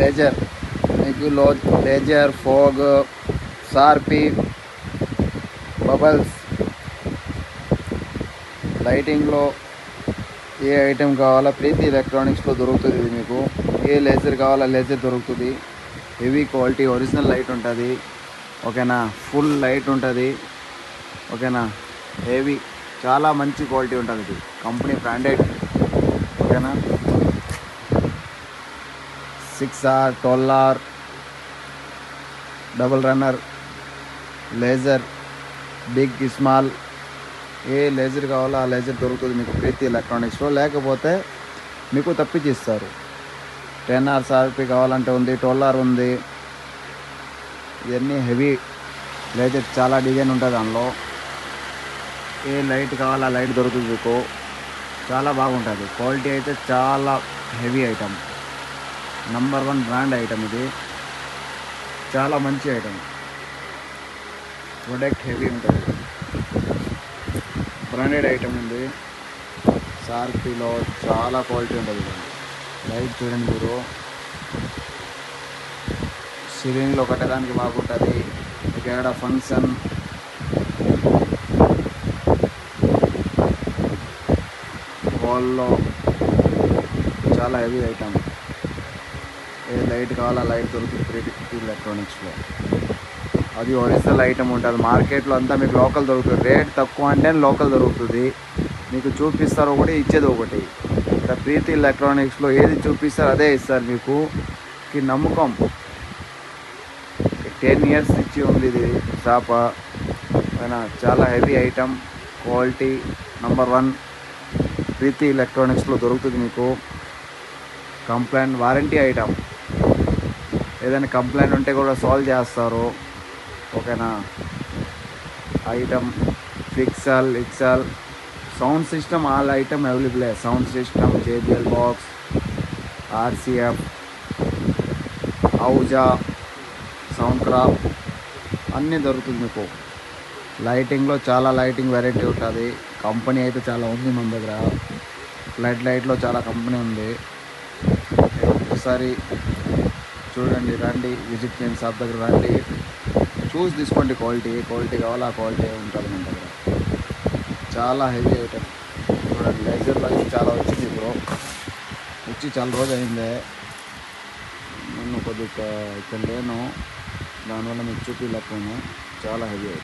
Laser మీకు laser, fog, Sharpie, bubbles, లైటింగ్లో ఏ item కావాలా ప్రీతి ఎలక్ట్రానిక్స్లో దొరుకుతుంది. ఇది మీకు ఏ లేజర్ కావాలా లేజర్ దొరుకుతుంది. హెవీ క్వాలిటీ ఒరిజినల్ లైట్ ఉంటుంది. ఓకేనా, ఫుల్ లైట్ ఉంటుంది. ఓకేనా, హెవీ చాలా మంచి క్వాలిటీ ఉంటుంది. ఇది కంపెనీ బ్రాండెడ్. ఓకేనా, 6R, 12R, double runner, laser, big, small ఏ లేజర్ కావాలో ఆ లేజర్ దొరుకుతుంది మీకు ప్రీతి ఎలక్ట్రానిక్స్లో. లేకపోతే మీకు తప్పించిస్తారు. 10R షార్పీ కావాలంటే ఉంది, 12R ఉంది. ఇవన్నీ హెవీ లేజర్, చాలా డిజైన్ ఉంటుంది దానిలో. ఏ లైట్ కావాలో ఆ లైట్ దొరుకుతుంది మీకు. చాలా బాగుంటుంది. క్వాలిటీ అయితే చాలా heavy item, number 1 brand item. ఇది చాలా మంచి ఐటమ్. ప్రొడక్ట్ హెవీ ఉంటుంది. బ్రాండెడ్ ఐటమ్ ఉంది. షార్పీలో చాలా క్వాలిటీ ఉంటుంది. లైట్ చూడండి మీరు, సీలింగ్లో కట్టడానికి బాగుంటుంది. ఇక్కడ ఫంక్షన్, వాల్లో చాలా హెవీ ఐటమ్. ఏ లైట్ కావాలా లైట్ దొరుకుతుంది ప్రీతి ఎలక్ట్రానిక్స్లో. అది ఒరిజినల్ ఐటమ్ ఉంటుంది. మార్కెట్లో అంతా మీకు లోకల్ దొరుకుతుంది. రేట్ తక్కువ అంటే లోకల్ దొరుకుతుంది. మీకు చూపిస్తారు ఒకటి, ఇచ్చేది ఒకటి. ఇక్కడ ప్రీతి ఎలక్ట్రానిక్స్లో ఏది చూపిస్తారు అదే ఇస్తారు మీకు. నమ్మకం 10 years నుంచి ఉంది ఇది షాప్. చాలా heavy item, quality number 1 Preethi ఎలక్ట్రానిక్స్లో దొరుకుతుంది మీకు. Complaint warranty item. ఏదైనా కంప్లైంట్ ఉంటే కూడా సాల్వ్ చేస్తారు. ఓకేనా, ఐటమ్ ఫిక్సల్, ఎక్సల్, sound system all item available. Sound system, JBL box, RCF, Ahuja, sound craft అన్నీ దొరుకుతుంది మీకు. లైటింగ్లో చాలా లైటింగ్ వెరైటీ ఉంటుంది. కంపెనీ అయితే చాలా ఉంది మన దగ్గర. లైట్లో చాలా కంపెనీ ఉంది. ఒకసారి చూడండి, రండి, విజిట్ చేయండి, షాప్ దగ్గర రండి, చూసి తీసుకోండి. క్వాలిటీ ఏ క్వాలిటీ కావాలో ఆ క్వాలిటీ ఉంటుంది మన దగ్గర. చాలా హెవీ ఐటమ్. చూడండి, లేజర్ లైట్ చాలా వచ్చింది బ్రో. వచ్చి చాలా రోజు అయిందే. నేను కొద్దిగా ఇక్కడ లేను, దానివల్ల మీకు చూపించలేకపోయాను. చాలా హెవీ ఐటమ్.